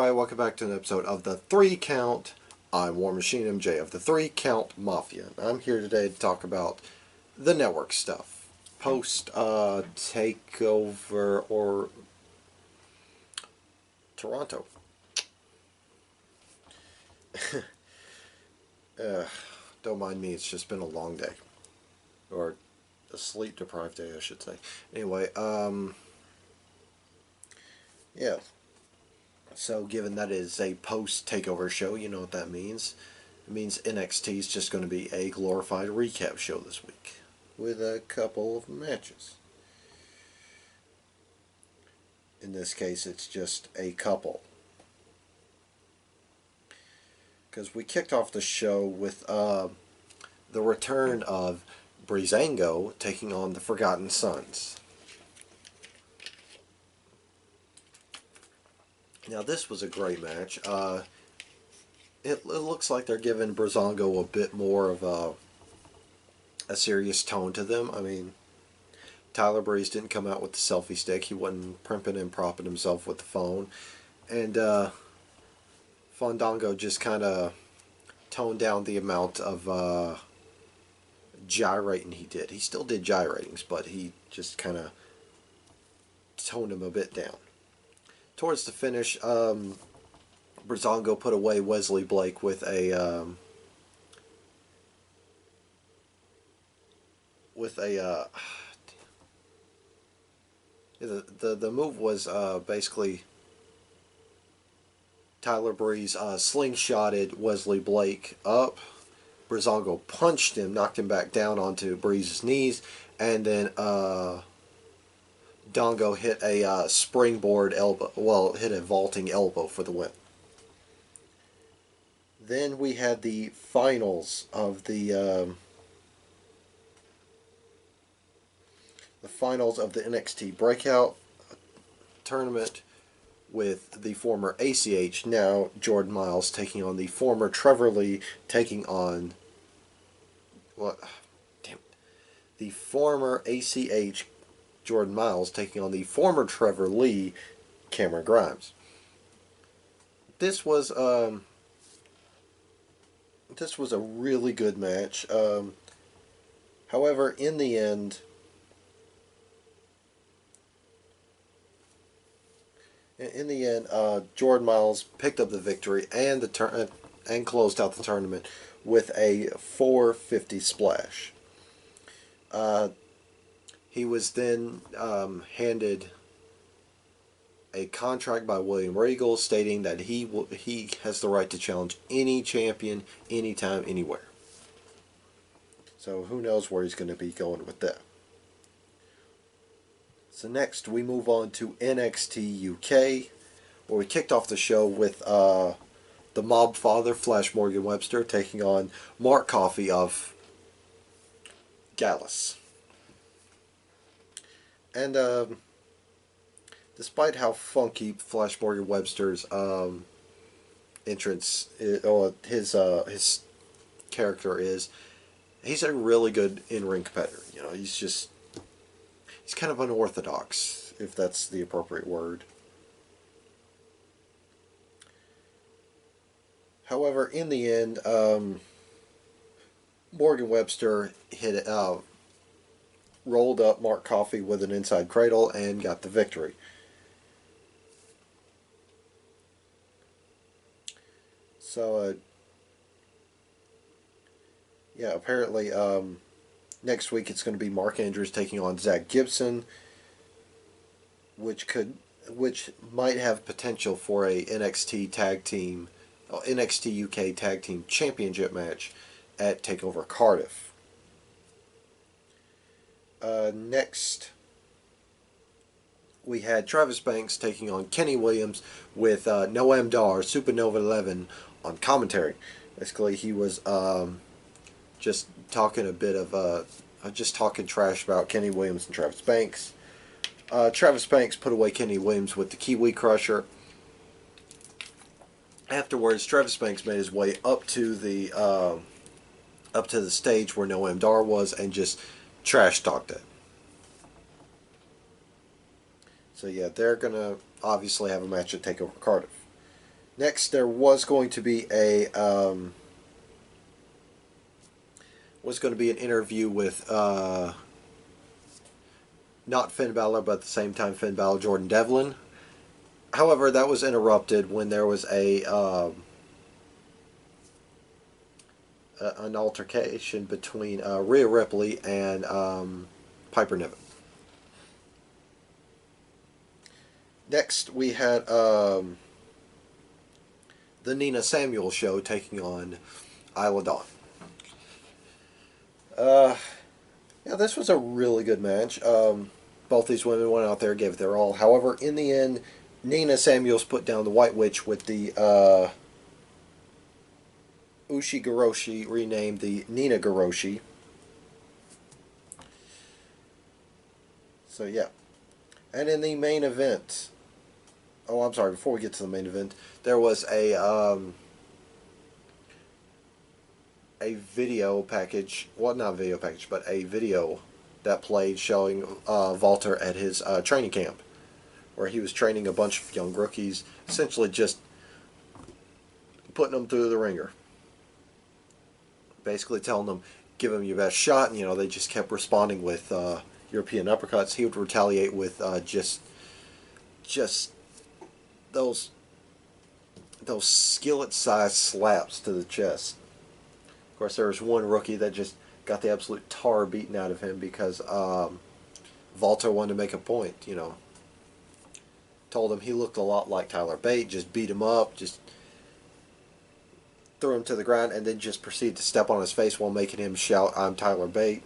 everybody, welcome back to an episode of the 3 Count. I'm War Machine MJ of the 3 Count Mafia. I'm here today to talk about the network stuff. Post-Takeover or Toronto. Don't mind me, it's just been a long day. Or a sleep-deprived day, I should say. Anyway, yeah. So, given that it is a post-Takeover show, you know what that means. It means NXT is just going to be a glorified recap show this week, with a couple of matches. In this case, it's just a couple. Because we kicked off the show with the return of Breezango taking on the Forgotten Sons. Now, this was a great match. It looks like they're giving Breezango a bit more of a serious tone to them. I mean, Tyler Breeze didn't come out with the selfie stick. He wasn't primping and propping himself with the phone. And Fandango just kind of toned down the amount of gyrating he did. He still did gyratings, but he just kind of toned him a bit down. Towards the finish, Breezango put away Wesley Blake with a the move was basically Tyler Breeze slingshotted Wesley Blake up. Breezango punched him, knocked him back down onto Breeze's knees, and then Dongo hit a springboard elbow, well, hit a vaulting elbow for the win. Then we had the finals of the NXT Breakout tournament, with the former ACH, now Jordan Miles, taking on the former Trevor Lee, taking on the former ACH Jordan Miles taking on the former Trevor Lee, Cameron Grimes. This was a really good match. However, in the end, Jordan Miles picked up the victory and and closed out the tournament with a 450 splash. He was then handed a contract by William Regal stating that he has the right to challenge any champion, anytime, anywhere. So who knows where he's going to be going with that. So next we move on to NXT UK, where we kicked off the show with the Mob Father, Flash Morgan Webster, taking on Mark Coffey of Gallus. And despite how funky Flash Morgan Webster's entrance, his character is, he's a really good in-ring competitor. You know, he's kind of unorthodox, if that's the appropriate word. However, in the end, Morgan Webster rolled up Mark Coffey with an inside cradle and got the victory. So, yeah, apparently next week it's going to be Mark Andrews taking on Zach Gibson, which might have potential for a NXT UK Tag Team Championship match at TakeOver Cardiff. Next, we had Travis Banks taking on Kenny Williams with Noam Dar, Supernova 11, on commentary. Basically, he was just talking talking trash about Kenny Williams and Travis Banks. Travis Banks put away Kenny Williams with the Kiwi Crusher. Afterwards, Travis Banks made his way up to the stage where Noam Dar was and just trash talked it. So yeah, they're gonna obviously have a match at TakeOver Cardiff. Next, there was going to be an interview with not Finn Balor, but at the same time Finn Balor, Jordan Devlin. However, that was interrupted when there was an altercation between Rhea Ripley and Piper Niven. Next, we had the Nina Samuel show taking on Isla Dawn. Yeah, this was a really good match. Both these women went out there, gave it their all. However, in the end, Nina Samuels put down the White Witch with the Ushi Goroshi, renamed the Nina Goroshi. So yeah. And in the main event, oh, I'm sorry, before we get to the main event, there was a video package, well, not a video package, but a video that played showing Walter at his training camp, where he was training a bunch of young rookies, essentially just putting them through the ringer, basically telling them, give them your best shot, and they just kept responding with European uppercuts. He would retaliate with just those skillet-sized slaps to the chest. Of course, there was one rookie that just got the absolute tar beaten out of him because Walter wanted to make a point, Told him he looked a lot like Tyler Bate, just beat him up, just threw him to the ground, and then just proceeded to step on his face while making him shout, "I'm Tyler Bate."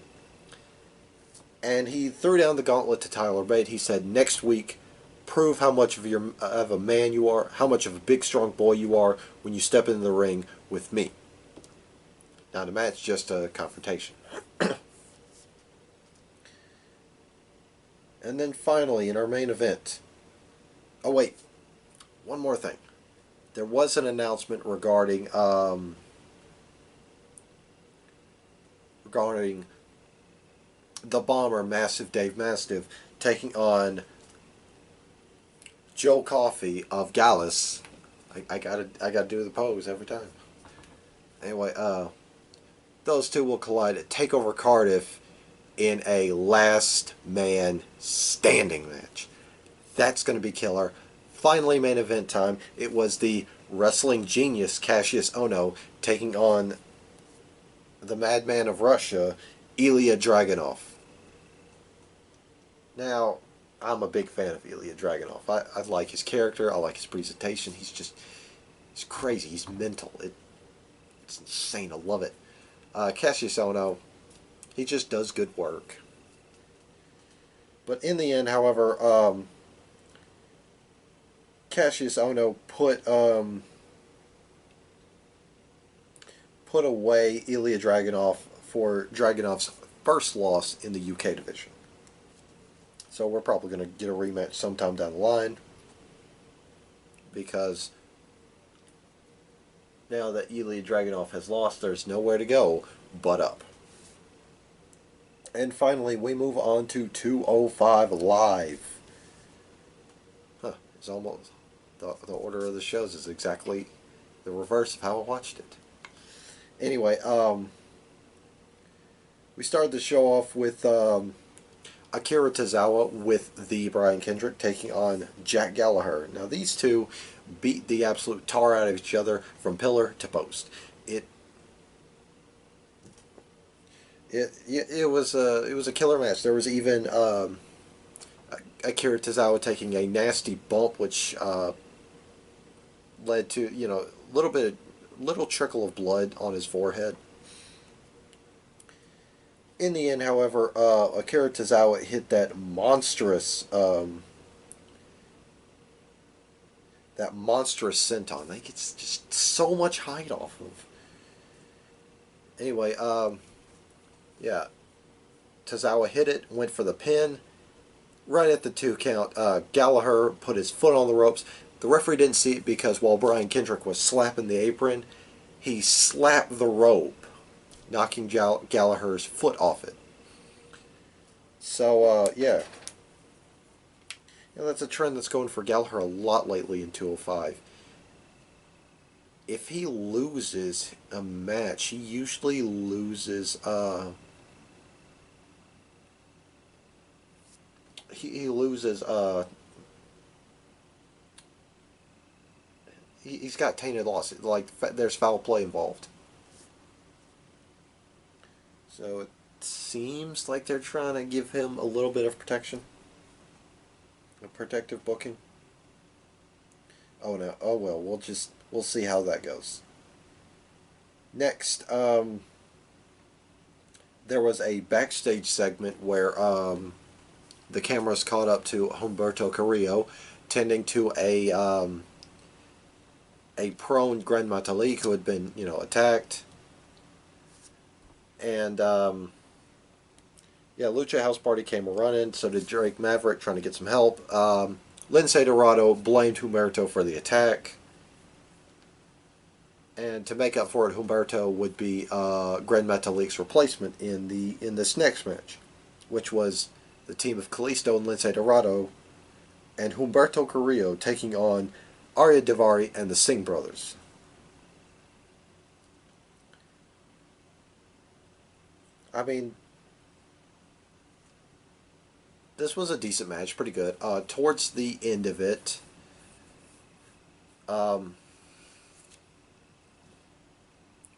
And he threw down the gauntlet to Tyler Bate. He said, "Next week, prove how much of a man you are, how much of a big, strong boy you are when you step into the ring with me." Now, the match just a confrontation. And then finally, in our main event, oh wait, one more thing. There was an announcement regarding the Bomber, Massive Dave Mastiff, taking on Joe Coffey of Gallus. I gotta do the pose every time. Anyway, those two will collide at TakeOver Cardiff in a last man standing match. That's going to be killer. Finally, main event time. It was the wrestling genius Cassius Ohno taking on the Madman of Russia, Ilya Dragunov. Now, I'm a big fan of Ilya Dragunov. I like his character. I like his presentation. He's crazy. He's mental. It's insane. I love it. Cassius Ohno, he just does good work. But in the end, however, Cassius Ohno put away Ilya Dragunov for Dragunov's first loss in the UK division. So we're probably going to get a rematch sometime down the line, because now that Ilya Dragunov has lost, there's nowhere to go but up. And finally, we move on to 205 Live. It's almost the order of the shows is exactly the reverse of how I watched it. Anyway, we started the show off with Akira Tozawa with the Brian Kendrick taking on Jack Gallagher. Now, these two beat the absolute tar out of each other from pillar to post. It was a killer match. There was even Akira Tozawa taking a nasty bump, which led to little trickle of blood on his forehead. In the end, however, Akira Tozawa hit that monstrous senton. Like, it's just so much height off of. Anyway, yeah, Tozawa hit it, went for the pin. Right at the 2 count, Gallagher put his foot on the ropes. The referee didn't see it because while Brian Kendrick was slapping the apron, he slapped the rope, knocking Gallagher's foot off it. So, yeah. That's a trend that's going for Gallagher a lot lately in 205. if he loses a match, he usually loses. He loses. He's got tainted loss. Like there's foul play involved. So it seems like they're trying to give him a little bit of protection, a protective booking. Oh no! Oh well, we'll see how that goes. Next, there was a backstage segment where the cameras caught up to Humberto Carrillo tending to a prone Grand Metalik who had been attacked, and yeah, Lucha House Party came running. So did Drake Maverick trying to get some help. Lince Dorado blamed Humberto for the attack. And to make up for it, Humberto would be Grand Metalik's replacement in this next match, which was the team of Kalisto and Lince Dorado and Humberto Carrillo taking on Arya Daivari and the Singh brothers. I mean, this was a decent match, pretty good. Towards the end of it,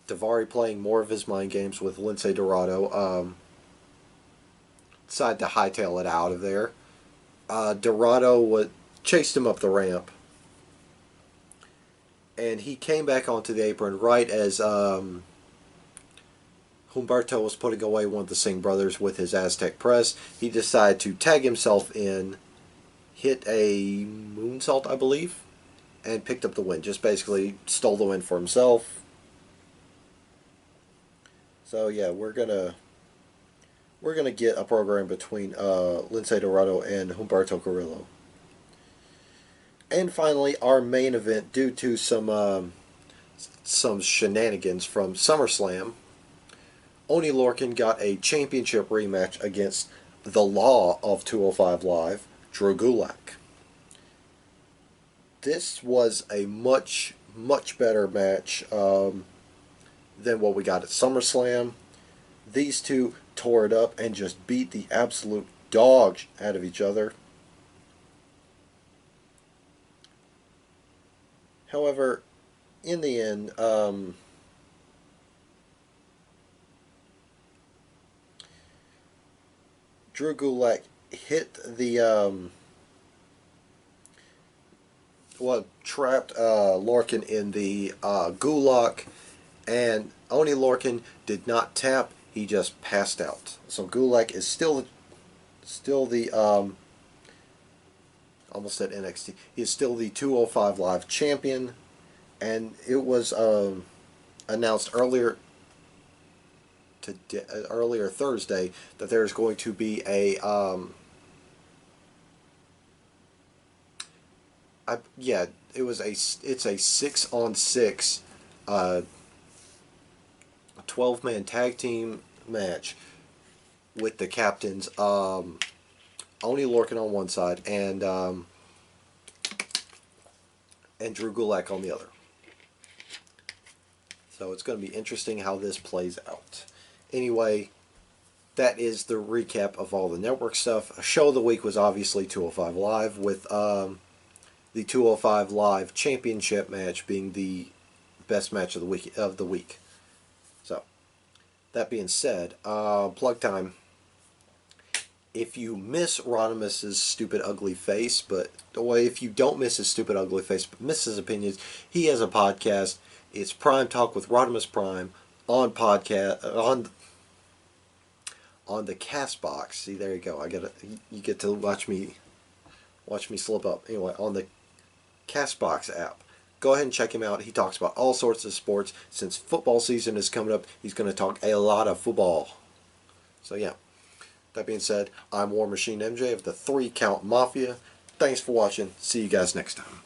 Daivari playing more of his mind games with Lince Dorado. Decided to hightail it out of there. Dorado chased him up the ramp. And he came back onto the apron right as Humberto was putting away one of the Singh brothers with his Aztec press. He decided to tag himself in, hit a moonsault, I believe, and picked up the win. Just basically stole the win for himself. So yeah, we're gonna get a program between Lince Dorado and Humberto Carrillo. And finally, our main event, due to some shenanigans from SummerSlam, Oni Lorcan got a championship rematch against the Law of 205 Live, Drew Gulak. This was a much better match than what we got at SummerSlam. These two tore it up and just beat the absolute dog out of each other. However, in the end, Drew Gulak hit the trapped Lorcan in the Gulak, and Oni Lorcan did not tap. He just passed out. So Gulak is still the almost said NXT. He is still the 205 Live champion, and it was announced earlier Thursday that there's going to be a it's a 6-on-6 12-man tag team match with the captains Oni Lorcan on one side and Drew Gulak on the other. So it's going to be interesting how this plays out. Anyway, that is the recap of all the network stuff. A show of the week was obviously 205 Live, with the 205 Live Championship match being the best match of the week. So, that being said, plug time. If you miss Rodimus's stupid ugly face, if you don't miss his stupid ugly face, but miss his opinions, he has a podcast. It's Prime Talk with Rodimus Prime on the Castbox. See, there you go. You get to watch me slip up. Anyway, on the Castbox app. Go ahead and check him out. He talks about all sorts of sports. Since football season is coming up, he's going to talk a lot of football. So yeah. That being said, I'm War Machine MJ of the 3 Count Mafia. Thanks for watching. See you guys next time.